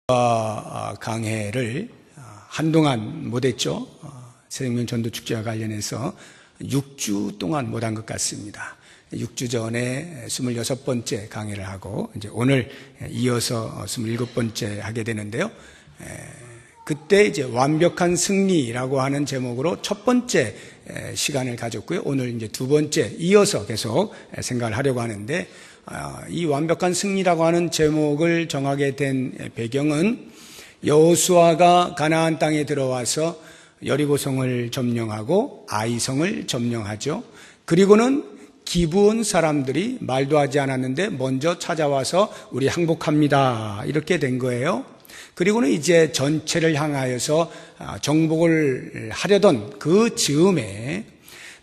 강해를 한동안 못했죠. 새생명 전도축제와 관련해서 6주 동안 못한 것 같습니다. 6주 전에 26번째 강해를 하고 이제 오늘 이어서 27번째 하게 되는데요. 그때 이제 완벽한 승리라고 하는 제목으로 첫 번째 시간을 가졌고요. 오늘 이제 두 번째 이어서 계속 생각을 하려고 하는데, 이 완벽한 승리라고 하는 제목을 정하게 된 배경은 여호수아가 가나안 땅에 들어와서 여리고성을 점령하고 아이성을 점령하죠. 그리고는 기브온 사람들이 말도 하지 않았는데 먼저 찾아와서 우리 항복합니다, 이렇게 된 거예요. 그리고는 이제 전체를 향하여서 정복을 하려던 그 즈음에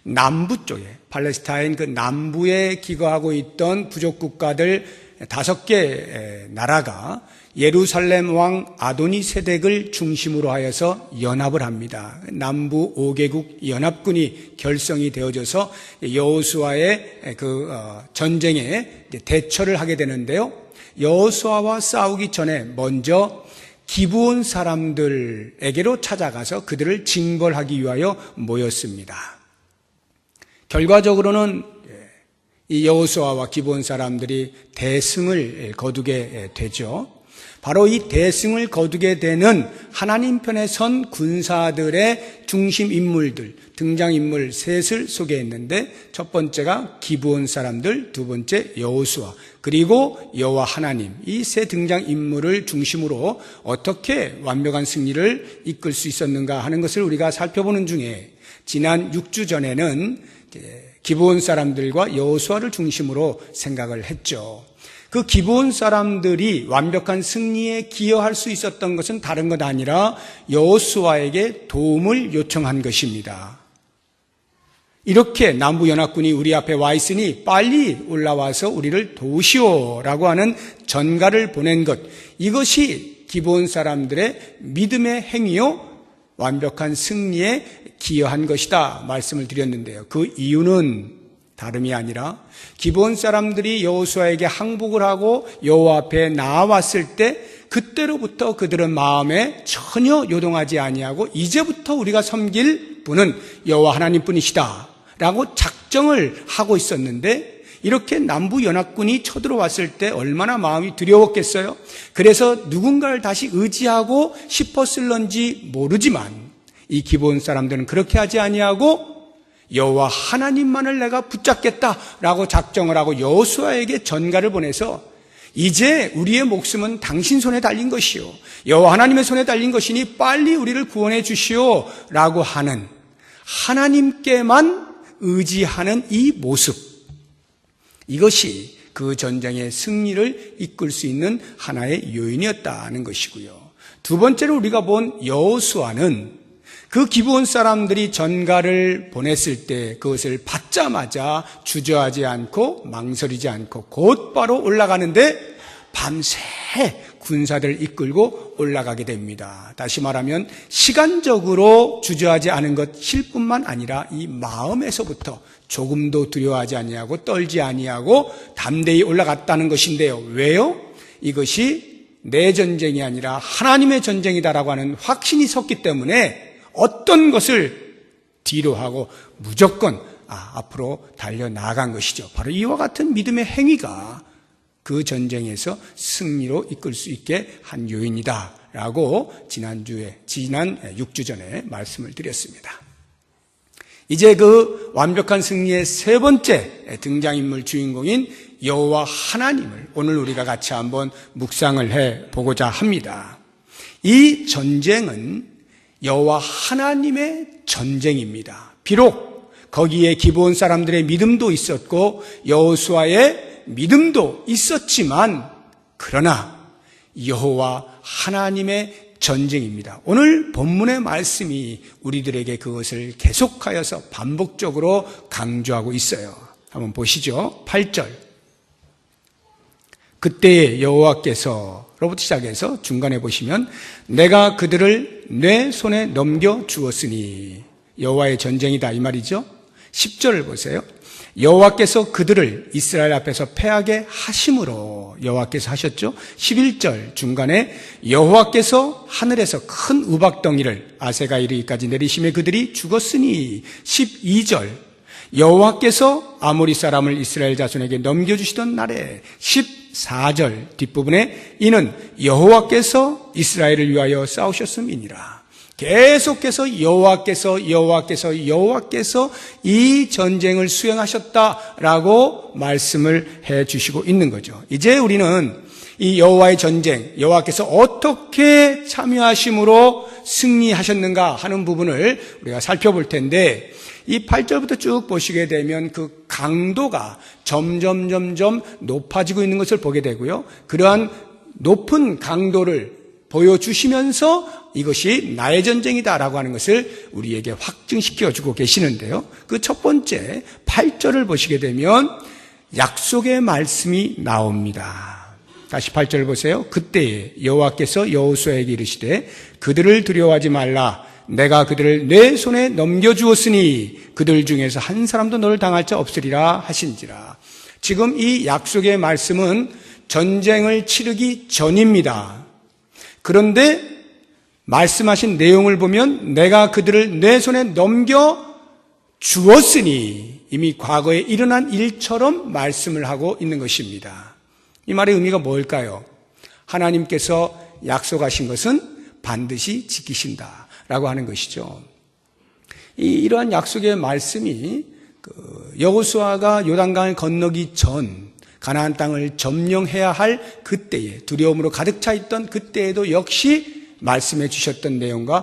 남부 쪽에, 팔레스타인 그 남부에 기거하고 있던 부족 국가들 5개 나라가 예루살렘 왕 아도니세덱을 중심으로 하여서 연합을 합니다. 남부 5개국 연합군이 결성이 되어져서 여호수아의 그 전쟁에 대처를 하게 되는데요. 여호수아와 싸우기 전에 먼저 기브온 사람들에게로 찾아가서 그들을 징벌하기 위하여 모였습니다. 결과적으로는 이 여호수아와 기브온 사람들이 대승을 거두게 되죠. 바로 이 대승을 거두게 되는 하나님 편에 선 군사들의 중심 인물들, 등장인물 셋을 소개했는데, 첫 번째가 기브온 사람들, 두 번째 여호수아, 그리고 여호와 하나님, 이 세 등장인물을 중심으로 어떻게 완벽한 승리를 이끌 수 있었는가 하는 것을 우리가 살펴보는 중에, 지난 6주 전에는 기브온 사람들과 여호수아를 중심으로 생각을 했죠. 그 기브온 사람들이 완벽한 승리에 기여할 수 있었던 것은 다른 것 아니라 여호수아에게 도움을 요청한 것입니다. 이렇게 남부연합군이 우리 앞에 와 있으니 빨리 올라와서 우리를 도우시오라고 하는 전가를 보낸 것, 이것이 기브온 사람들의 믿음의 행위요 완벽한 승리에 기여한 것이다 말씀을 드렸는데요. 그 이유는 다름이 아니라 기브온 사람들이 여호수아에게 항복을 하고 여호와 앞에 나아왔을 때 그때로부터 그들은 마음에 전혀 요동하지 아니하고 이제부터 우리가 섬길 분은 여호와 하나님뿐이시다 라고 작정을 하고 있었는데, 이렇게 남부 연합군이 쳐들어왔을 때 얼마나 마음이 두려웠겠어요. 그래서 누군가를 다시 의지하고 싶었을런지 모르지만 이 기브온 사람들은 그렇게 하지 아니하고 여호와 하나님만을 내가 붙잡겠다라고 작정을 하고 여호수아에게 전가를 보내서, 이제 우리의 목숨은 당신 손에 달린 것이요 여호와 하나님의 손에 달린 것이니 빨리 우리를 구원해 주시오 라고 하는, 하나님께만 의지하는 이 모습, 이것이 그 전쟁의 승리를 이끌 수 있는 하나의 요인이었다는 것이고요. 두 번째로 우리가 본 여호수아는 그 기브온 사람들이 전가를 보냈을 때 그것을 받자마자 주저하지 않고 망설이지 않고 곧바로 올라가는데 밤새 군사들을 이끌고 올라가게 됩니다. 다시 말하면 시간적으로 주저하지 않은 것일 뿐만 아니라 이 마음에서부터 조금도 두려워하지 아니하고 떨지 아니하고 담대히 올라갔다는 것인데요. 왜요? 이것이 내 전쟁이 아니라 하나님의 전쟁이다라고 하는 확신이 섰기 때문에 어떤 것을 뒤로 하고 무조건 앞으로 달려나간 것이죠. 바로 이와 같은 믿음의 행위가 그 전쟁에서 승리로 이끌 수 있게 한 요인이다라고 지난 6주 전에 말씀을 드렸습니다. 이제 그 완벽한 승리의 세 번째 등장인물 주인공인 여호와 하나님을 오늘 우리가 같이 한번 묵상을 해보고자 합니다. 이 전쟁은 여호와 하나님의 전쟁입니다. 비록 거기에 기브온 사람들의 믿음도 있었고 여호수아의 믿음도 있었지만, 그러나 여호와 하나님의 전쟁입니다. 오늘 본문의 말씀이 우리들에게 그것을 계속하여서 반복적으로 강조하고 있어요. 한번 보시죠. 8절. 그때에 여호와께서로부터 시작해서 중간에 보시면 내가 그들을 내 손에 넘겨 주었으니, 여호와의 전쟁이다 이 말이죠. 10절을 보세요. 여호와께서 그들을 이스라엘 앞에서 패하게 하심으로 여호와께서 하셨죠. 11절 중간에 여호와께서 하늘에서 큰 우박덩이를 아세가 이르기까지 내리심에 그들이 죽었으니 12절 여호와께서 아모리 사람을 이스라엘 자손에게 넘겨주시던 날에 14절 뒷부분에 이는 여호와께서 이스라엘을 위하여 싸우셨음이니라. 계속해서 여호와께서 이 전쟁을 수행하셨다라고 말씀을 해 주시고 있는 거죠. 이제 우리는 이 여호와의 전쟁, 여호와께서 어떻게 참여하심으로 승리하셨는가 하는 부분을 우리가 살펴볼 텐데 이 8절부터 쭉 보시게 되면 그 강도가 점점 높아지고 있는 것을 보게 되고요. 그러한 높은 강도를 보여주시면서 이것이 나의 전쟁이다라고 하는 것을 우리에게 확증시켜주고 계시는데요. 그 첫 번째 8절을 보시게 되면 약속의 말씀이 나옵니다. 다시 8절 보세요. 그때에 여호와께서 여호수아에게 이르시되 그들을 두려워하지 말라. 내가 그들을 내 손에 넘겨주었으니 그들 중에서 한 사람도 너를 당할 자 없으리라 하신지라. 지금 이 약속의 말씀은 전쟁을 치르기 전입니다. 그런데 말씀하신 내용을 보면 내가 그들을 내 손에 넘겨주었으니 이미 과거에 일어난 일처럼 말씀을 하고 있는 것입니다. 이 말의 의미가 뭘까요? 하나님께서 약속하신 것은 반드시 지키신다라고 하는 것이죠. 이러한 약속의 말씀이 여호수아가 요단강을 건너기 전 가나안 땅을 점령해야 할 그때에 두려움으로 가득 차 있던 그때에도 역시 말씀해 주셨던 내용과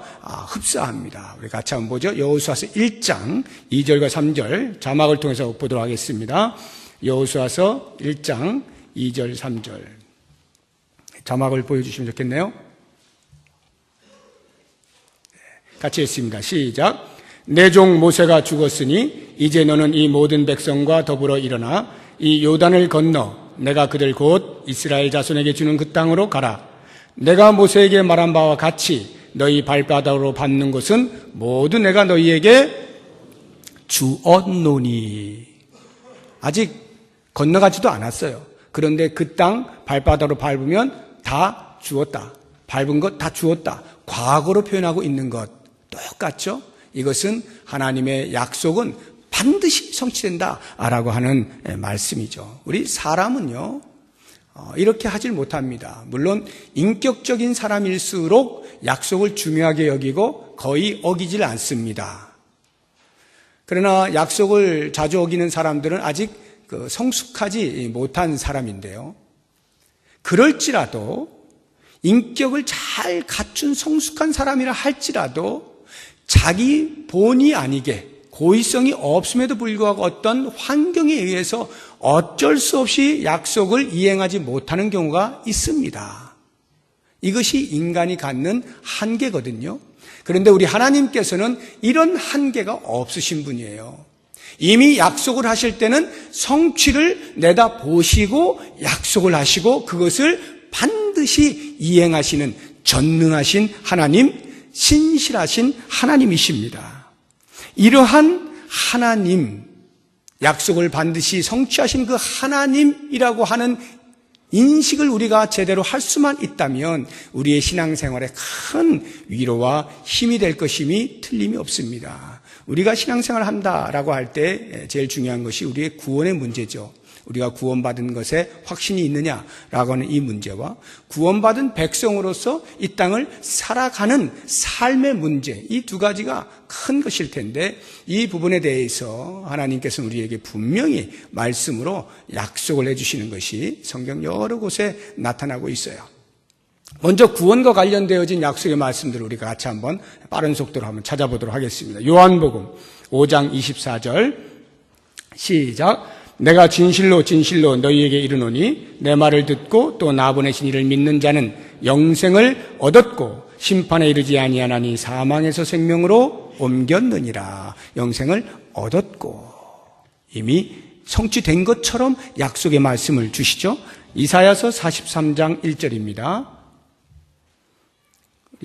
흡사합니다. 우리 같이 한번 보죠. 여호수아서 1장 2절과 3절 자막을 통해서 보도록 하겠습니다. 여호수아서 1장 2절 3절 자막을 보여주시면 좋겠네요. 같이 했습니다. 시작. 내 종 모세가 죽었으니 이제 너는 이 모든 백성과 더불어 일어나 이 요단을 건너 내가 그들 곧 이스라엘 자손에게 주는 그 땅으로 가라. 내가 모세에게 말한 바와 같이 너희 발바닥으로 밟는 것은 모두 내가 너희에게 주었노니. 아직 건너가지도 않았어요. 그런데 그 땅 발바닥으로 밟으면 다 주었다. 밟은 것 다 주었다. 과거로 표현하고 있는 것 똑같죠? 이것은 하나님의 약속은 반드시 성취된다라고 하는 말씀이죠. 우리 사람은요 이렇게 하질 못합니다. 물론 인격적인 사람일수록 약속을 중요하게 여기고 거의 어기질 않습니다. 그러나 약속을 자주 어기는 사람들은 아직 성숙하지 못한 사람인데요. 그럴지라도 인격을 잘 갖춘 성숙한 사람이라 할지라도 자기 본의 아니게 고의성이 없음에도 불구하고 어떤 환경에 의해서 어쩔 수 없이 약속을 이행하지 못하는 경우가 있습니다. 이것이 인간이 갖는 한계거든요. 그런데 우리 하나님께서는 이런 한계가 없으신 분이에요. 이미 약속을 하실 때는 성취를 내다보시고 약속을 하시고 그것을 반드시 이행하시는 전능하신 하나님, 신실하신 하나님이십니다. 이러한 하나님, 약속을 반드시 성취하신 그 하나님이라고 하는 인식을 우리가 제대로 할 수만 있다면 우리의 신앙생활에 큰 위로와 힘이 될 것임이 틀림이 없습니다. 우리가 신앙생활을 한다라고 할 때 제일 중요한 것이 우리의 구원의 문제죠. 우리가 구원받은 것에 확신이 있느냐라고 하는 이 문제와 구원받은 백성으로서 이 땅을 살아가는 삶의 문제, 이 두 가지가 큰 것일 텐데 이 부분에 대해서 하나님께서는 우리에게 분명히 말씀으로 약속을 해주시는 것이 성경 여러 곳에 나타나고 있어요. 먼저 구원과 관련되어진 약속의 말씀들을 우리가 같이 한번 빠른 속도로 한번 찾아보도록 하겠습니다. 요한복음 5장 24절 시작. 내가 진실로 너희에게 이르노니 내 말을 듣고 또 나 보내신 이를 믿는 자는 영생을 얻었고 심판에 이르지 아니하나니 사망에서 생명으로 옮겼느니라. 영생을 얻었고 이미 성취된 것처럼 약속의 말씀을 주시죠. 이사야서 43장 1절입니다.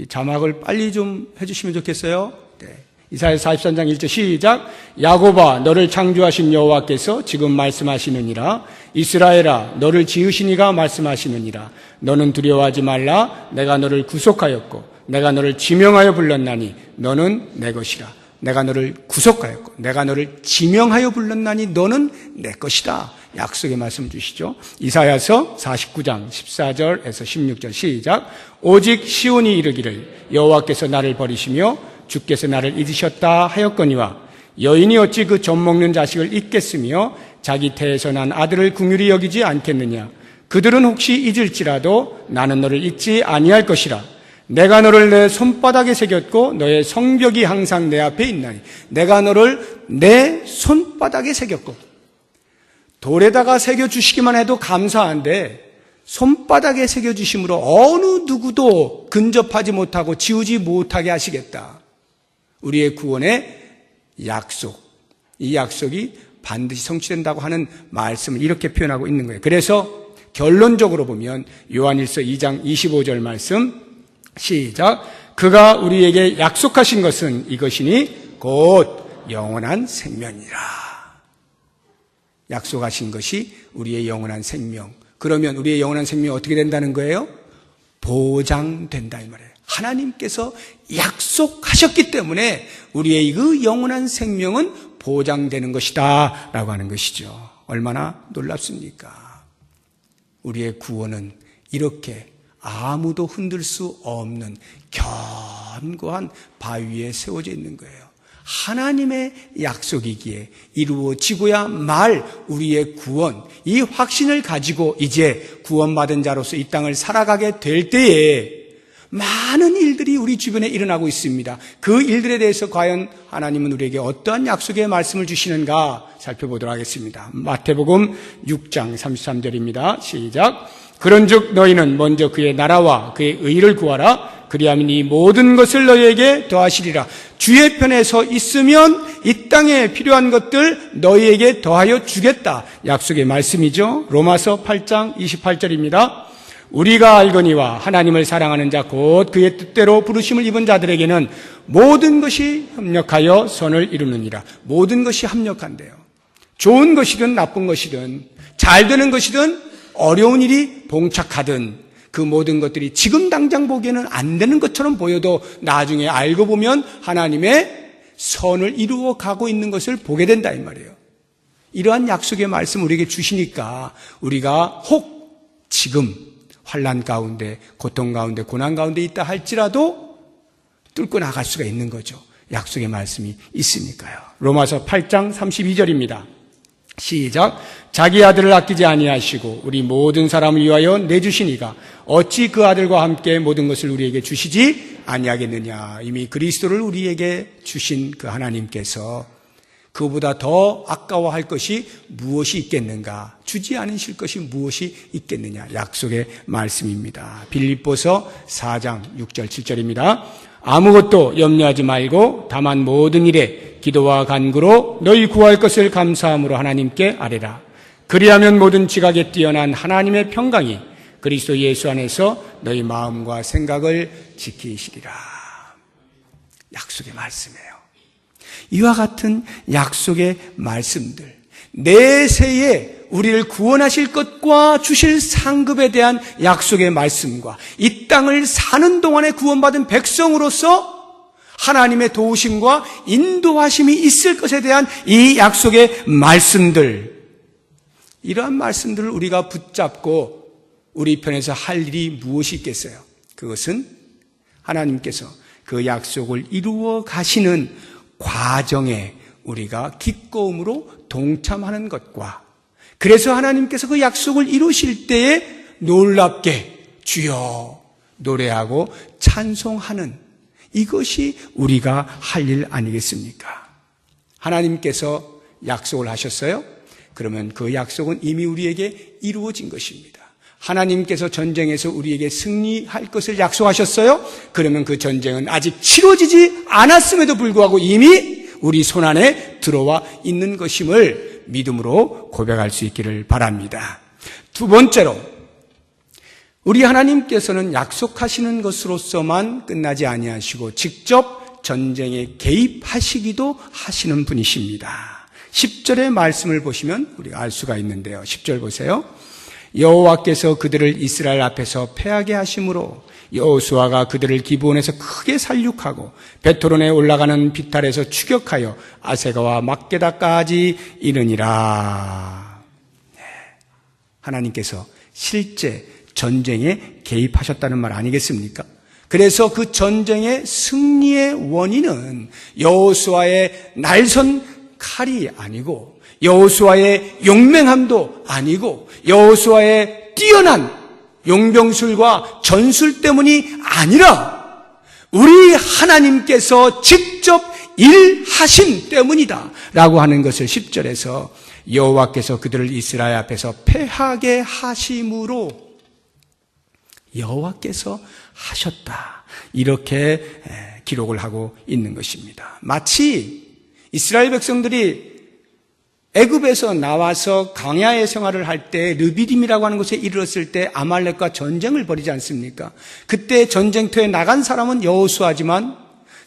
자막을 빨리 좀 해주시면 좋겠어요. 네. 이사야 43장 1절 시작. 야곱아 너를 창조하신 여호와께서 지금 말씀하시느니라. 이스라엘아 너를 지으신 이가 말씀하시느니라. 너는 두려워하지 말라. 내가 너를 구속하였고 내가 너를 지명하여 불렀나니 너는 내 것이라. 내가 너를 구속하였고 내가 너를 지명하여 불렀나니 너는 내 것이다. 약속의 말씀 주시죠. 이사야서 49장 14절에서 16절 시작. 오직 시온이 이르기를 여호와께서 나를 버리시며 주께서 나를 잊으셨다 하였거니와 여인이 어찌 그 젖먹는 자식을 잊겠으며 자기 태에서 난 아들을 긍휼히 여기지 않겠느냐. 그들은 혹시 잊을지라도 나는 너를 잊지 아니할 것이라. 내가 너를 내 손바닥에 새겼고 너의 성벽이 항상 내 앞에 있나니. 내가 너를 내 손바닥에 새겼고. 돌에다가 새겨주시기만 해도 감사한데 손바닥에 새겨주심으로 어느 누구도 근접하지 못하고 지우지 못하게 하시겠다. 우리의 구원의 약속, 이 약속이 반드시 성취된다고 하는 말씀을 이렇게 표현하고 있는 거예요. 그래서 결론적으로 보면 요한일서 2장 25절 말씀 시작. 그가 우리에게 약속하신 것은 이것이니 곧 영원한 생명이라. 약속하신 것이 우리의 영원한 생명. 그러면 우리의 영원한 생명이 어떻게 된다는 거예요? 보장된다 이 말이에요. 하나님께서 약속하셨기 때문에 우리의 그 영원한 생명은 보장되는 것이다 라고 하는 것이죠. 얼마나 놀랍습니까? 우리의 구원은 이렇게 아무도 흔들 수 없는 견고한 바위 위에 세워져 있는 거예요. 하나님의 약속이기에 이루어지고야 말 우리의 구원, 이 확신을 가지고 이제 구원받은 자로서 이 땅을 살아가게 될 때에 많은 일들이 우리 주변에 일어나고 있습니다. 그 일들에 대해서 과연 하나님은 우리에게 어떠한 약속의 말씀을 주시는가 살펴보도록 하겠습니다. 마태복음 6장 33절입니다. 시작. 그런즉 너희는 먼저 그의 나라와 그의 의를 구하라. 그리하면 이 모든 것을 너희에게 더하시리라. 주의 편에 서 있으면 이 땅에 필요한 것들 너희에게 더하여 주겠다. 약속의 말씀이죠. 로마서 8장 28절입니다. 우리가 알거니와 하나님을 사랑하는 자 곧 그의 뜻대로 부르심을 입은 자들에게는 모든 것이 협력하여 선을 이루느니라. 모든 것이 합력한대요. 좋은 것이든 나쁜 것이든 잘 되는 것이든 어려운 일이 봉착하든 그 모든 것들이 지금 당장 보기에는 안 되는 것처럼 보여도 나중에 알고 보면 하나님의 선을 이루어 가고 있는 것을 보게 된다 이 말이에요. 이러한 약속의 말씀 우리에게 주시니까 우리가 혹 지금 환난 가운데 고통 가운데 고난 가운데 있다 할지라도 뚫고 나갈 수가 있는 거죠. 약속의 말씀이 있으니까요. 로마서 8장 32절입니다. 시작. 자기 아들을 아끼지 아니하시고 우리 모든 사람을 위하여 내주시니가 어찌 그 아들과 함께 모든 것을 우리에게 주시지 아니하겠느냐. 이미 그리스도를 우리에게 주신 그 하나님께서 그보다 더 아까워할 것이 무엇이 있겠는가? 주지 않으실 것이 무엇이 있겠느냐? 약속의 말씀입니다. 빌립보서 4장 6절 7절입니다. 아무것도 염려하지 말고 다만 모든 일에 기도와 간구로 너희 구할 것을 감사함으로 하나님께 아뢰라. 그리하면 모든 지각에 뛰어난 하나님의 평강이 그리스도 예수 안에서 너희 마음과 생각을 지키시리라. 약속의 말씀이에요. 이와 같은 약속의 말씀들, 내세에 우리를 구원하실 것과 주실 상급에 대한 약속의 말씀과 이 땅을 사는 동안에 구원받은 백성으로서 하나님의 도우심과 인도하심이 있을 것에 대한 이 약속의 말씀들, 이러한 말씀들을 우리가 붙잡고 우리 편에서 할 일이 무엇이 있겠어요? 그것은 하나님께서 그 약속을 이루어 가시는 과정에 우리가 기꺼움으로 동참하는 것과 그래서 하나님께서 그 약속을 이루실 때에 놀랍게 주여 노래하고 찬송하는 이것이 우리가 할 일 아니겠습니까? 하나님께서 약속을 하셨어요? 그러면 그 약속은 이미 우리에게 이루어진 것입니다. 하나님께서 전쟁에서 우리에게 승리할 것을 약속하셨어요? 그러면 그 전쟁은 아직 치러지지 않았음에도 불구하고 이미 우리 손안에 들어와 있는 것임을 믿음으로 고백할 수 있기를 바랍니다. 두 번째로, 우리 하나님께서는 약속하시는 것으로서만 끝나지 아니하시고 직접 전쟁에 개입하시기도 하시는 분이십니다. 10절의 말씀을 보시면 우리가 알 수가 있는데요. 10절 보세요. 여호와께서 그들을 이스라엘 앞에서 패하게 하심으로 여호수아가 그들을 기브온에서 크게 살육하고 베토론에 올라가는 비탈에서 추격하여 아세가와 막게다까지 이르니라. 하나님께서 실제 전쟁에 개입하셨다는 말 아니겠습니까? 그래서 그 전쟁의 승리의 원인은 여호수아의 날선 칼이 아니고 여호수아의 용맹함도 아니고 여호수아의 뛰어난 용병술과 전술 때문이 아니라 우리 하나님께서 직접 일하심 때문이다 라고 하는 것을 10절에서 여호와께서 그들을 이스라엘 앞에서 패하게 하심으로 여호와께서 하셨다, 이렇게 기록을 하고 있는 것입니다. 마치 이스라엘 백성들이 애굽에서 나와서 광야의 생활을 할 때 르비딤이라고 하는 곳에 이르렀을 때 아말렉과 전쟁을 벌이지 않습니까? 그때 전쟁터에 나간 사람은 여호수아지만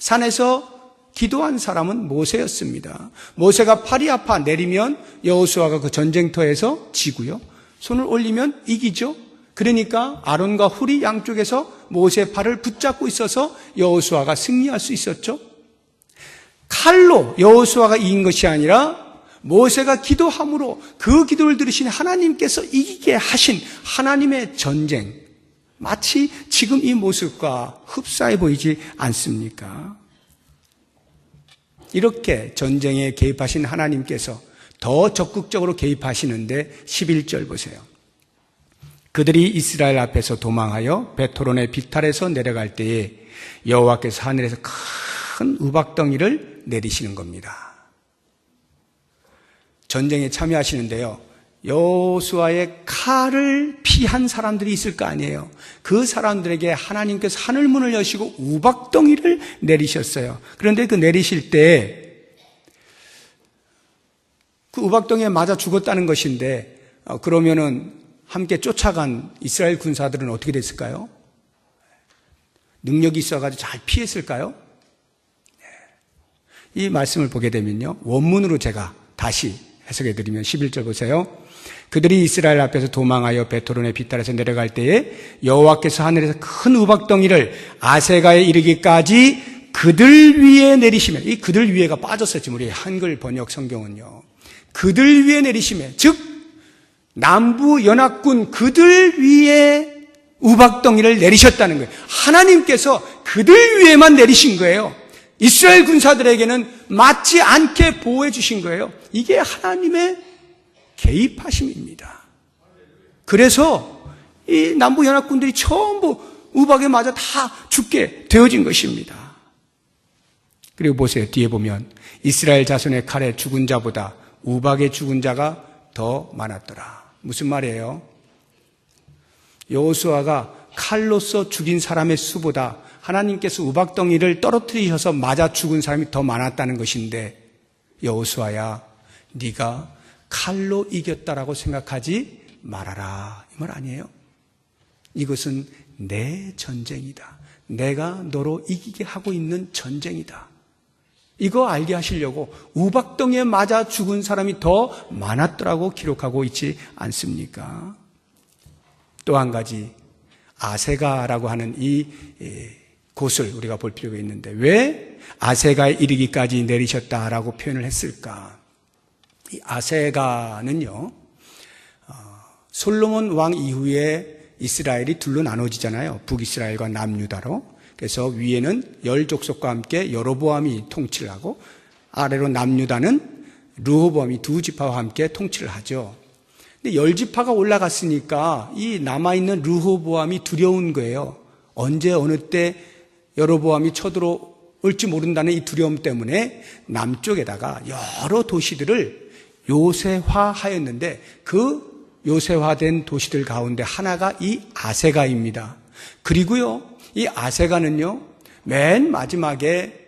산에서 기도한 사람은 모세였습니다. 모세가 팔이 아파 내리면 여호수아가 그 전쟁터에서 지고요, 손을 올리면 이기죠. 그러니까 아론과 훌이 양쪽에서 모세의 팔을 붙잡고 있어서 여호수아가 승리할 수 있었죠. 칼로 여호수아가 이긴 것이 아니라 모세가 기도함으로 그 기도를 들으신 하나님께서 이기게 하신 하나님의 전쟁, 마치 지금 이 모습과 흡사해 보이지 않습니까? 이렇게 전쟁에 개입하신 하나님께서 더 적극적으로 개입하시는데 11절 보세요. 그들이 이스라엘 앞에서 도망하여 베토론의 비탈에서 내려갈 때에 여호와께서 하늘에서 큰 우박덩이를 내리시는 겁니다. 전쟁에 참여하시는데요, 여호수아의 칼을 피한 사람들이 있을 거 아니에요. 그 사람들에게 하나님께서 하늘문을 여시고 우박덩이를 내리셨어요. 그런데 그 내리실 때 그 우박덩이에 맞아 죽었다는 것인데, 그러면은 함께 쫓아간 이스라엘 군사들은 어떻게 됐을까요? 능력이 있어가지고 잘 피했을까요? 이 말씀을 보게 되면요, 원문으로 제가 다시 해석해드리면 11절 보세요. 그들이 이스라엘 앞에서 도망하여 베토론의 비탈에서 내려갈 때에 여호와께서 하늘에서 큰 우박덩이를 아세가에 이르기까지 그들 위에 내리시면, 이 그들 위에가 빠졌어요. 지금 우리 한글 번역 성경은요, 그들 위에 내리시면, 즉 남부 연합군 그들 위에 우박덩이를 내리셨다는 거예요. 하나님께서 그들 위에만 내리신 거예요. 이스라엘 군사들에게는 맞지 않게 보호해 주신 거예요. 이게 하나님의 개입하심입니다. 그래서 이 남부 연합군들이 전부 우박에 맞아 다 죽게 되어진 것입니다. 그리고 보세요. 뒤에 보면 이스라엘 자손의 칼에 죽은 자보다 우박에 죽은 자가 더 많았더라. 무슨 말이에요? 여호수아가 칼로서 죽인 사람의 수보다 하나님께서 우박덩이를 떨어뜨리셔서 맞아 죽은 사람이 더 많았다는 것인데, 여호수아야, 네가 칼로 이겼다라고 생각하지 말아라, 이 말 아니에요? 이것은 내 전쟁이다. 내가 너로 이기게 하고 있는 전쟁이다. 이거 알게 하시려고 우박덩이에 맞아 죽은 사람이 더 많았더라고 기록하고 있지 않습니까? 또 한 가지, 아세가라고 하는 이 곳을 우리가 볼 필요가 있는데, 왜 아세가에 이르기까지 내리셨다라고 표현을 했을까? 이 아세가는요, 솔로몬 왕 이후에 이스라엘이 둘로 나눠지잖아요. 북이스라엘과 남유다로. 그래서 위에는 열 족속과 함께 여로보암이 통치를 하고, 아래로 남유다는 르호보암이 두 지파와 함께 통치를 하죠. 근데 열 지파가 올라갔으니까 이 남아있는 르호보암이 두려운 거예요. 언제 어느 때 여로보암이 쳐들어올지 모른다는 이 두려움 때문에 남쪽에다가 여러 도시들을 요새화하였는데, 그 요새화된 도시들 가운데 하나가 이 아세가입니다. 그리고요, 이 아세가는요, 맨 마지막에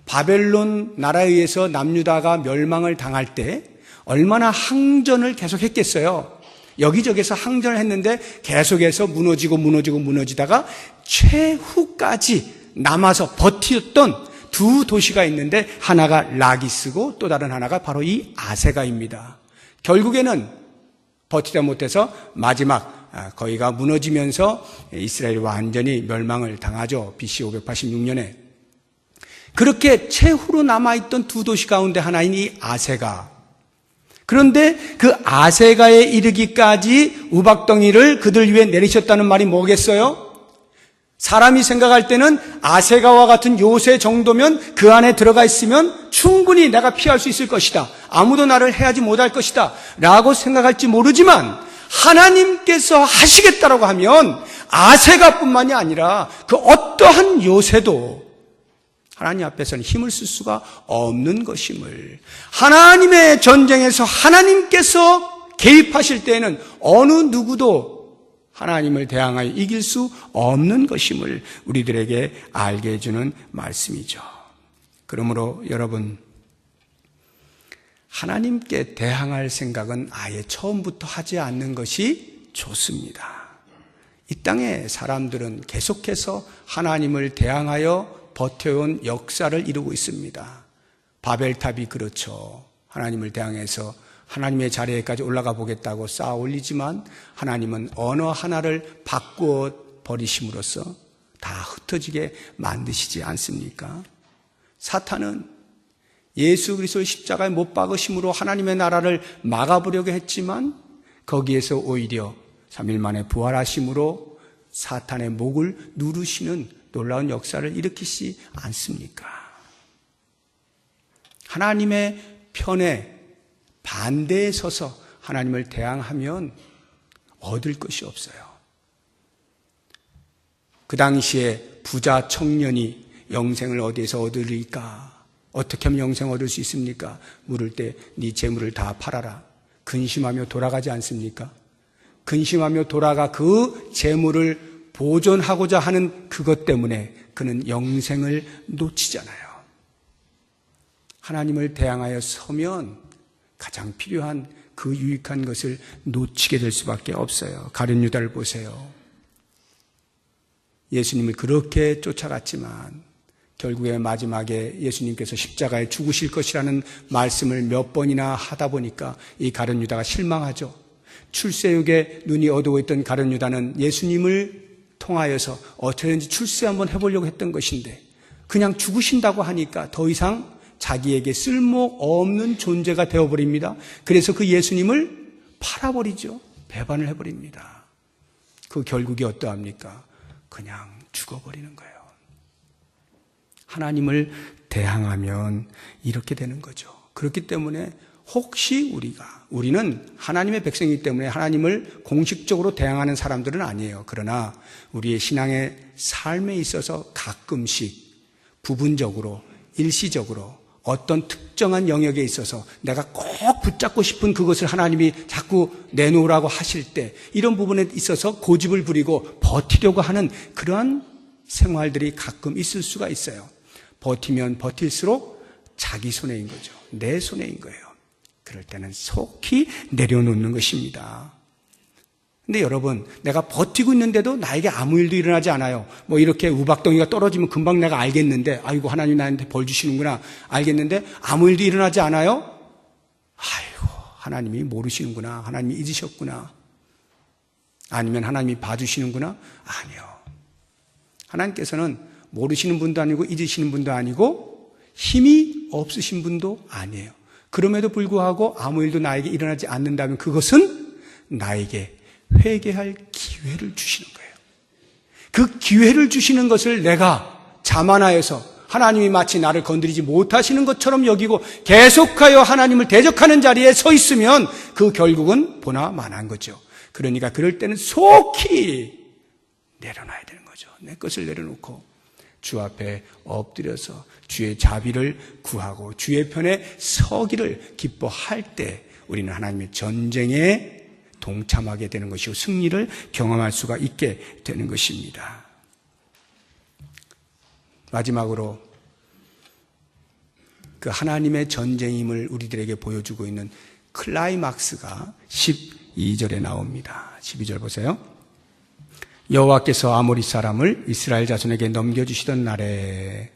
바벨론 나라에 의해서 남유다가 멸망을 당할 때 얼마나 항전을 계속했겠어요. 여기저기서 항전을 했는데 계속해서 무너지다가 최후까지 남아서 버텼던 두 도시가 있는데 하나가 라기스고 또 다른 하나가 바로 이 아세가입니다. 결국에는 버티다 못해서 마지막 거기가 무너지면서 이스라엘이 완전히 멸망을 당하죠. BC 586년에. 그렇게 최후로 남아있던 두 도시 가운데 하나인 이 아세가. 그런데 그 아세가에 이르기까지 우박덩이를 그들 위에 내리셨다는 말이 뭐겠어요? 사람이 생각할 때는 아세가와 같은 요새 정도면 그 안에 들어가 있으면 충분히 내가 피할 수 있을 것이다. 아무도 나를 해하지 못할 것이다. 라고 생각할지 모르지만 하나님께서 하시겠다라고 하면 아세가뿐만이 아니라 그 어떠한 요새도 하나님 앞에서는 힘을 쓸 수가 없는 것임을, 하나님의 전쟁에서 하나님께서 개입하실 때에는 어느 누구도 하나님을 대항하여 이길 수 없는 것임을 우리들에게 알게 해주는 말씀이죠. 그러므로 여러분, 하나님께 대항할 생각은 아예 처음부터 하지 않는 것이 좋습니다. 이 땅의 사람들은 계속해서 하나님을 대항하여 버텨온 역사를 이루고 있습니다. 바벨탑이 그렇죠. 하나님을 대항해서 하나님의 자리에까지 올라가 보겠다고 쌓아 올리지만 하나님은 언어 하나를 바꾸어 버리심으로써 다 흩어지게 만드시지 않습니까? 사탄은 예수 그리스도의 십자가에 못 박으심으로 하나님의 나라를 막아보려고 했지만 거기에서 오히려 3일 만에 부활하심으로 사탄의 목을 누르시는 놀라운 역사를 일으키지 않습니까? 하나님의 편에 반대에 서서 하나님을 대항하면 얻을 것이 없어요. 그 당시에 부자 청년이 영생을 어디에서 얻으리까? 어떻게 하면 영생 얻을 수 있습니까? 물을 때 네 재물을 다 팔아라. 근심하며 돌아가지 않습니까? 근심하며 돌아가 그 재물을 보존하고자 하는 그것 때문에 그는 영생을 놓치잖아요. 하나님을 대항하여 서면 가장 필요한 그 유익한 것을 놓치게 될 수밖에 없어요. 가룟 유다를 보세요. 예수님을 그렇게 쫓아갔지만 결국에 마지막에 예수님께서 십자가에 죽으실 것이라는 말씀을 몇 번이나 하다 보니까 이 가룟 유다가 실망하죠. 출세욕에 눈이 어두워 있던 가룟 유다는 예수님을 통하여서 어떻게든지 출세 한번 해보려고 했던 것인데 그냥 죽으신다고 하니까 더 이상 자기에게 쓸모없는 존재가 되어버립니다. 그래서 그 예수님을 팔아버리죠. 배반을 해버립니다. 그 결국이 어떠합니까? 그냥 죽어버리는 거예요. 하나님을 대항하면 이렇게 되는 거죠. 그렇기 때문에 혹시 우리는 하나님의 백성이기 때문에 하나님을 공식적으로 대항하는 사람들은 아니에요. 그러나 우리의 신앙의 삶에 있어서 가끔씩 부분적으로 일시적으로 어떤 특정한 영역에 있어서 내가 꼭 붙잡고 싶은 그것을 하나님이 자꾸 내놓으라고 하실 때 이런 부분에 있어서 고집을 부리고 버티려고 하는 그러한 생활들이 가끔 있을 수가 있어요. 버티면 버틸수록 자기 손해인 거죠. 내 손해인 거예요. 그럴 때는 속히 내려놓는 것입니다. 근데 여러분, 내가 버티고 있는데도 나에게 아무 일도 일어나지 않아요. 뭐 이렇게 우박덩이가 떨어지면 금방 내가 알겠는데, 아이고 하나님 나한테 벌 주시는구나 알겠는데 아무 일도 일어나지 않아요? 아이고 하나님이 모르시는구나, 하나님이 잊으셨구나, 아니면 하나님이 봐주시는구나. 아니요, 하나님께서는 모르시는 분도 아니고 잊으시는 분도 아니고 힘이 없으신 분도 아니에요. 그럼에도 불구하고 아무 일도 나에게 일어나지 않는다면 그것은 나에게 회개할 기회를 주시는 거예요. 그 기회를 주시는 것을 내가 자만하여서 하나님이 마치 나를 건드리지 못하시는 것처럼 여기고 계속하여 하나님을 대적하는 자리에 서 있으면 그 결국은 보나 마나한 거죠. 그러니까 그럴 때는 속히 내려놔야 되는 거죠. 내 것을 내려놓고 주 앞에 엎드려서 주의 자비를 구하고 주의 편에 서기를 기뻐할 때 우리는 하나님의 전쟁에 동참하게 되는 것이고 승리를 경험할 수가 있게 되는 것입니다. 마지막으로 그 하나님의 전쟁임을 우리들에게 보여주고 있는 클라이막스가 12절에 나옵니다. 12절 보세요. 여호와께서 아모리 사람을 이스라엘 자손에게 넘겨주시던 날에,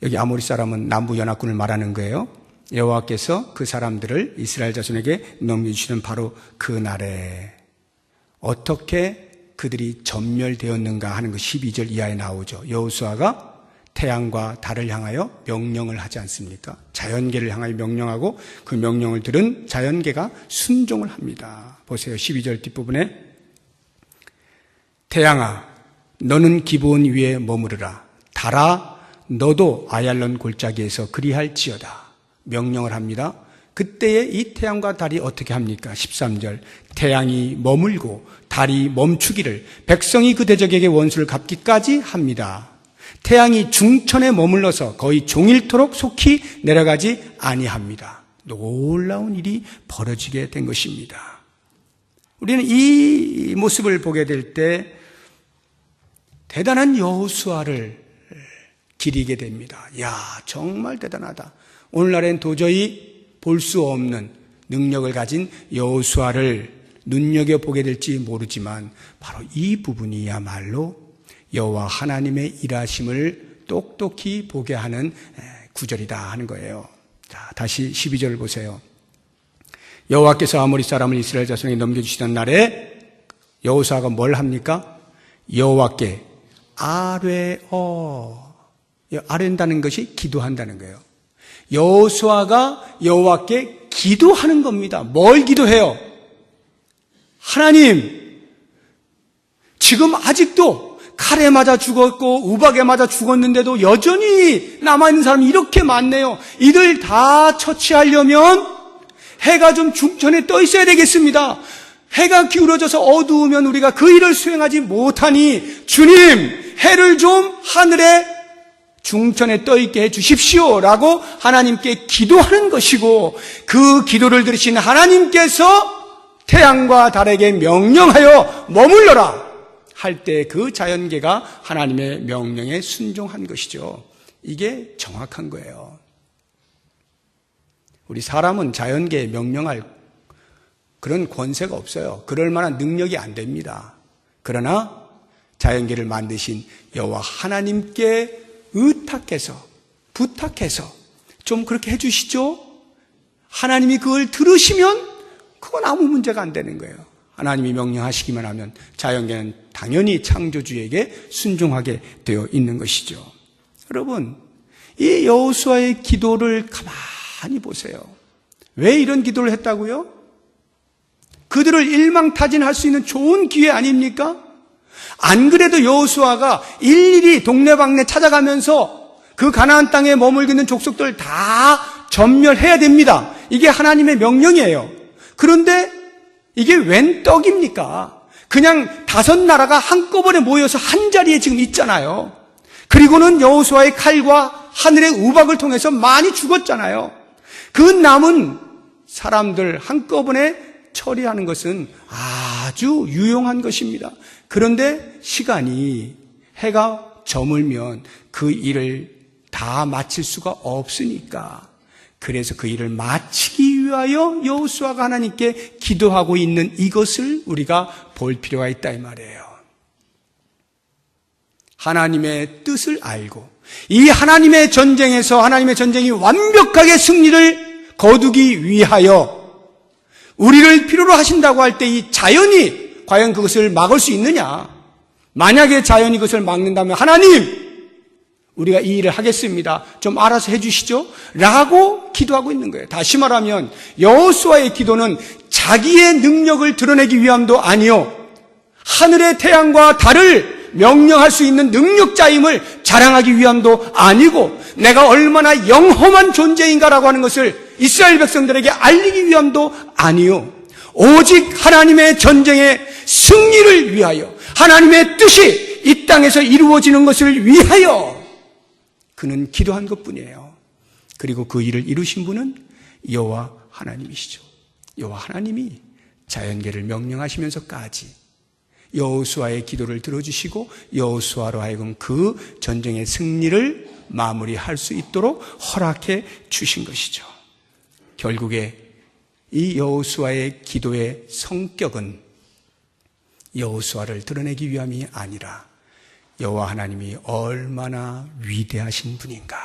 여기 아모리 사람은 남부 연합군을 말하는 거예요. 여호와께서 그 사람들을 이스라엘 자손에게 넘겨주시는 바로 그 날에 어떻게 그들이 전멸되었는가 하는 거 12절 이하에 나오죠. 여호수아가 태양과 달을 향하여 명령을 하지 않습니까? 자연계를 향하여 명령하고 그 명령을 들은 자연계가 순종을 합니다. 보세요. 12절 뒷부분에 태양아 너는 기브온 위에 머무르라. 달아 너도 아얄론 골짜기에서 그리할지어다. 명령을 합니다. 그때에 이 태양과 달이 어떻게 합니까? 13절 태양이 머물고 달이 멈추기를 백성이 그 대적에게 원수를 갚기까지 합니다. 태양이 중천에 머물러서 거의 종일토록 속히 내려가지 아니합니다. 놀라운 일이 벌어지게 된 것입니다. 우리는 이 모습을 보게 될 때 대단한 여호수아를 기리게 됩니다. 야, 정말 대단하다. 오늘날엔 도저히 볼 수 없는 능력을 가진 여호수아를 눈여겨보게 될지 모르지만 바로 이 부분이야말로 여호와 하나님의 일하심을 똑똑히 보게 하는 구절이다 하는 거예요. 자, 다시 12절을 보세요. 여호와께서 아모리 사람을 이스라엘 자손에게 넘겨주시던 날에 여호수아가 뭘 합니까? 여호와께 아뢰다는 것이 기도한다는 거예요. 여호수아가 여호와께 기도하는 겁니다. 뭘 기도해요? 하나님, 지금 아직도 칼에 맞아 죽었고 우박에 맞아 죽었는데도 여전히 남아있는 사람이 이렇게 많네요. 이들 다 처치하려면 해가 좀 중천에 떠 있어야 되겠습니다. 해가 기울어져서 어두우면 우리가 그 일을 수행하지 못하니 주님, 해를 좀 하늘에 중천에 떠있게 해주십시오 라고 하나님께 기도하는 것이고, 그 기도를 들으신 하나님께서 태양과 달에게 명령하여 머물러라 할 때 그 자연계가 하나님의 명령에 순종한 것이죠. 이게 정확한 거예요. 우리 사람은 자연계에 명령할 그런 권세가 없어요. 그럴 만한 능력이 안 됩니다. 그러나 자연계를 만드신 여호와 하나님께 의탁해서, 부탁해서 좀 그렇게 해주시죠. 하나님이 그걸 들으시면 그건 아무 문제가 안 되는 거예요. 하나님이 명령하시기만 하면 자연계는 당연히 창조주에게 순종하게 되어 있는 것이죠. 여러분, 이 여호수아의 기도를 가만히 보세요. 왜 이런 기도를 했다고요? 그들을 일망타진할 수 있는 좋은 기회 아닙니까? 안 그래도 여호수아가 일일이 동네방네 찾아가면서 그 가나안 땅에 머물고 있는 족속들 다 전멸해야 됩니다. 이게 하나님의 명령이에요. 그런데 이게 웬 떡입니까? 그냥 5나라가 한꺼번에 모여서 한 자리에 지금 있잖아요. 그리고는 여호수아의 칼과 하늘의 우박을 통해서 많이 죽었잖아요. 그 남은 사람들 한꺼번에 처리하는 것은 아주 유용한 것입니다. 그런데 시간이 해가 저물면 그 일을 다 마칠 수가 없으니까, 그래서 그 일을 마치기 위하여 여호수아가 하나님께 기도하고 있는 이것을 우리가 볼 필요가 있다 이 말이에요. 하나님의 뜻을 알고 이 하나님의 전쟁에서 하나님의 전쟁이 완벽하게 승리를 거두기 위하여 우리를 필요로 하신다고 할 때 이 자연이 과연 그것을 막을 수 있느냐? 만약에 자연이 그것을 막는다면 하나님, 우리가 이 일을 하겠습니다. 좀 알아서 해주시죠. 라고 기도하고 있는 거예요. 다시 말하면 여호수아의 기도는 자기의 능력을 드러내기 위함도 아니요, 하늘의 태양과 달을 명령할 수 있는 능력자임을 자랑하기 위함도 아니고, 내가 얼마나 영험한 존재인가라고 하는 것을 이스라엘 백성들에게 알리기 위함도 아니요, 오직 하나님의 전쟁의 승리를 위하여, 하나님의 뜻이 이 땅에서 이루어지는 것을 위하여 그는 기도한 것뿐이에요. 그리고 그 일을 이루신 분은 여호와 하나님이시죠. 여호와 하나님이 자연계를 명령하시면서까지 여호수아의 기도를 들어주시고 여호수아로 하여금 그 전쟁의 승리를 마무리할 수 있도록 허락해 주신 것이죠. 결국에 이 여호수아의 기도의 성격은 여호수아를 드러내기 위함이 아니라 여호와 하나님이 얼마나 위대하신 분인가,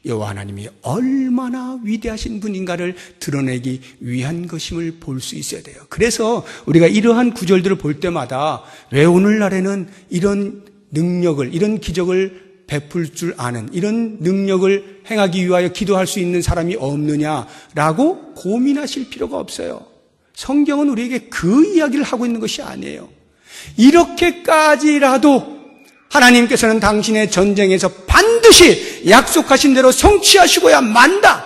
여호와 하나님이 얼마나 위대하신 분인가를 드러내기 위한 것임을 볼 수 있어야 돼요. 그래서 우리가 이러한 구절들을 볼 때마다 왜 오늘날에는 이런 능력을, 이런 기적을 베풀 줄 아는, 이런 능력을 행하기 위하여 기도할 수 있는 사람이 없느냐라고 고민하실 필요가 없어요. 성경은 우리에게 그 이야기를 하고 있는 것이 아니에요. 이렇게까지라도 하나님께서는 당신의 전쟁에서 반드시 약속하신 대로 성취하시고야 만다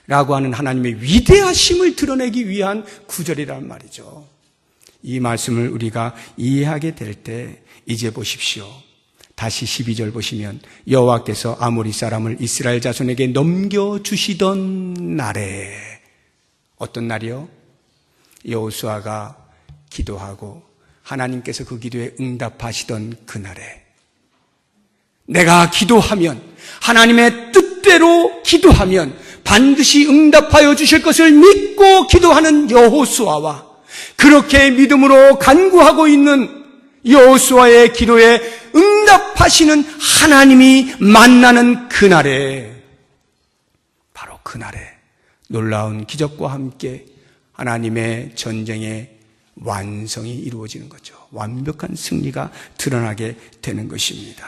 라고 하는 하나님의 위대하심을 드러내기 위한 구절이란 말이죠. 이 말씀을 우리가 이해하게 될 때 이제 보십시오. 다시 12절 보시면 여호와께서 아모리 사람을 이스라엘 자손에게 넘겨주시던 날에, 어떤 날이요? 여호수아가 기도하고 하나님께서 그 기도에 응답하시던 그날에, 내가 기도하면, 하나님의 뜻대로 기도하면 반드시 응답하여 주실 것을 믿고 기도하는 여호수아와 그렇게 믿음으로 간구하고 있는 여호수아의 기도에 응답하시는 하나님이 만나는 그날에, 바로 그날에 놀라운 기적과 함께 하나님의 전쟁의 완성이 이루어지는 거죠. 완벽한 승리가 드러나게 되는 것입니다.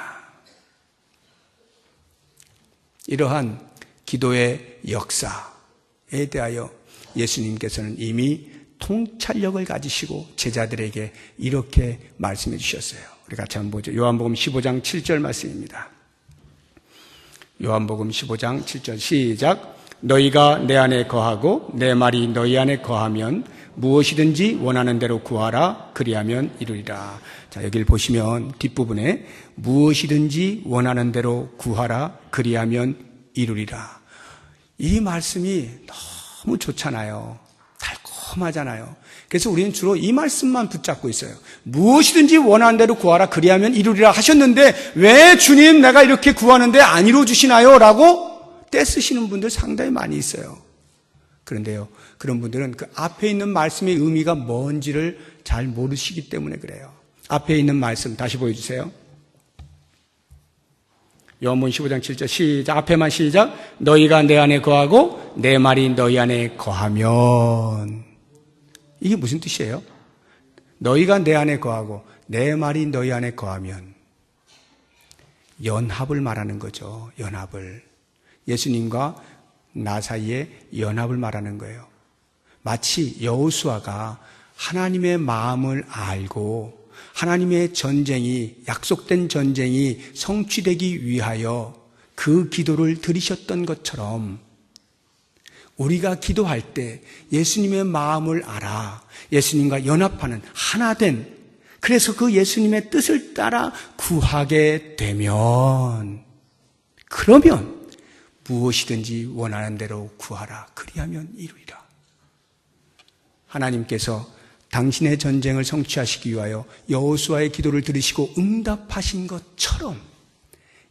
이러한 기도의 역사에 대하여 예수님께서는 이미 통찰력을 가지시고 제자들에게 이렇게 말씀해 주셨어요. 우리 같이 한번 보죠. 요한복음 15장 7절 말씀입니다. 요한복음 15장 7절 시작. 너희가 내 안에 거하고 내 말이 너희 안에 거하면 무엇이든지 원하는 대로 구하라. 그리하면 이루리라. 자, 여기를 보시면 뒷부분에 무엇이든지 원하는 대로 구하라. 그리하면 이루리라. 이 말씀이 너무 좋잖아요. 달콤하잖아요. 그래서 우리는 주로 이 말씀만 붙잡고 있어요. 무엇이든지 원하는 대로 구하라. 그리하면 이루리라 하셨는데 왜 주님 내가 이렇게 구하는데 안 이루어 주시나요? 라고 떼쓰시는 분들 상당히 많이 있어요. 그런데요, 그런 분들은 그 앞에 있는 말씀의 의미가 뭔지를 잘 모르시기 때문에 그래요. 앞에 있는 말씀 다시 보여주세요. 요한복음 15장 7절 시작. 앞에만 시작. 너희가 내 안에 거하고 내 말이 너희 안에 거하면. 이게 무슨 뜻이에요? 너희가 내 안에 거하고 내 말이 너희 안에 거하면 연합을 말하는 거죠. 연합을. 예수님과 나 사이에 연합을 말하는 거예요. 마치 여호수아가 하나님의 마음을 알고 하나님의 전쟁이, 약속된 전쟁이 성취되기 위하여 그 기도를 드리셨던 것처럼 우리가 기도할 때 예수님의 마음을 알아 예수님과 연합하는 하나된, 그래서 그 예수님의 뜻을 따라 구하게 되면, 그러면 무엇이든지 원하는 대로 구하라. 그리하면 이루리라. 하나님께서 당신의 전쟁을 성취하시기 위하여 여호수아의 기도를 들으시고 응답하신 것처럼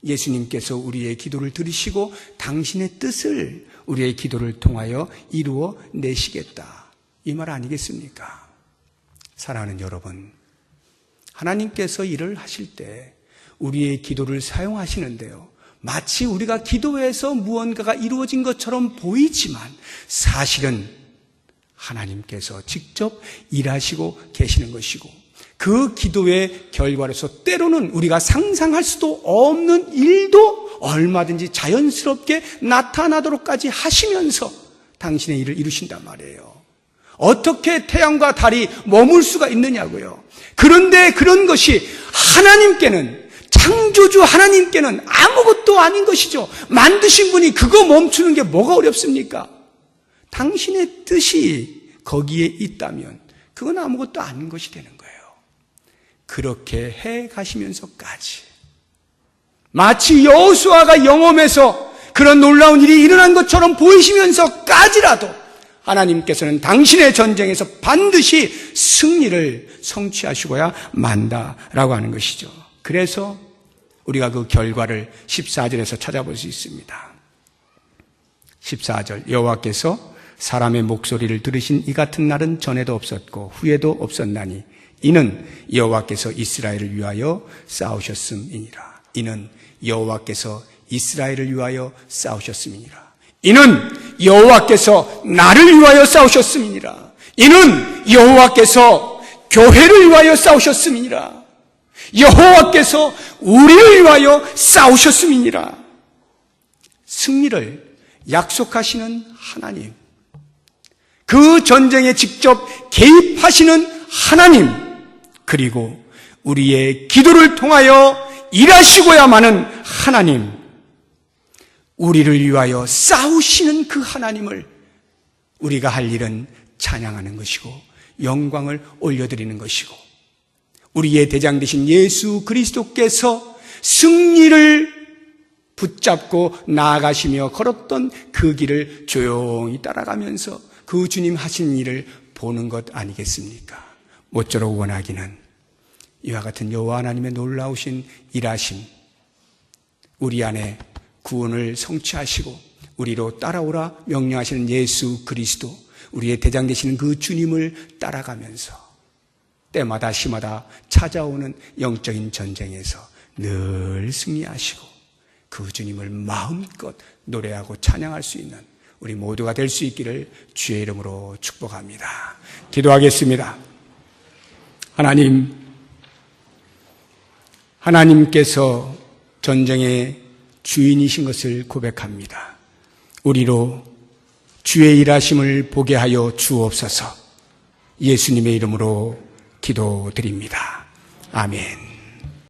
예수님께서 우리의 기도를 들으시고 당신의 뜻을 우리의 기도를 통하여 이루어 내시겠다. 이 말 아니겠습니까? 사랑하는 여러분, 하나님께서 일을 하실 때 우리의 기도를 사용하시는데요, 마치 우리가 기도해서 무언가가 이루어진 것처럼 보이지만 사실은 하나님께서 직접 일하시고 계시는 것이고, 그 기도의 결과로서 때로는 우리가 상상할 수도 없는 일도 얼마든지 자연스럽게 나타나도록까지 하시면서 당신의 일을 이루신단 말이에요. 어떻게 태양과 달이 머물 수가 있느냐고요. 그런데 그런 것이 하나님께는, 창조주 하나님께는 아무것도 아닌 것이죠. 만드신 분이 그거 멈추는 게 뭐가 어렵습니까? 당신의 뜻이 거기에 있다면 그건 아무것도 아닌 것이 되는 거예요. 그렇게 해 가시면서까지 마치 여호수아가 영험해서 그런 놀라운 일이 일어난 것처럼 보이시면서까지라도 하나님께서는 당신의 전쟁에서 반드시 승리를 성취하시고야 만다라고 하는 것이죠. 그래서 우리가 그 결과를 14절에서 찾아볼 수 있습니다. 14절, 여호와께서 사람의 목소리를 들으신 이 같은 날은 전에도 없었고 후에도 없었나니 이는 여호와께서 이스라엘을 위하여 싸우셨음이니라. 이는 여호와께서 이스라엘을 위하여 싸우셨음이니라. 이는 여호와께서 나를 위하여 싸우셨음이니라. 이는 여호와께서 교회를 위하여 싸우셨음이니라. 여호와께서 우리를 위하여 싸우셨음이니라. 승리를 약속하시는 하나님, 그 전쟁에 직접 개입하시는 하나님, 그리고 우리의 기도를 통하여 일하시고야마는 하나님, 우리를 위하여 싸우시는 그 하나님을 우리가 할 일은 찬양하는 것이고 영광을 올려드리는 것이고, 우리의 대장 되신 예수 그리스도께서 승리를 붙잡고 나아가시며 걸었던 그 길을 조용히 따라가면서 그 주님 하신 일을 보는 것 아니겠습니까? 모쪼록 원하기는 이와 같은 여호와 하나님의 놀라우신 일하심, 우리 안에 구원을 성취하시고 우리로 따라오라 명령하시는 예수 그리스도, 우리의 대장 되시는 그 주님을 따라가면서 때마다 시마다 찾아오는 영적인 전쟁에서 늘 승리하시고 그 주님을 마음껏 노래하고 찬양할 수 있는 우리 모두가 될 수 있기를 주의 이름으로 축복합니다. 기도하겠습니다. 하나님께서 전쟁의 주인이신 것을 고백합니다. 우리로 주의 일하심을 보게 하여 주옵소서. 예수님의 이름으로 기도드립니다. 아멘.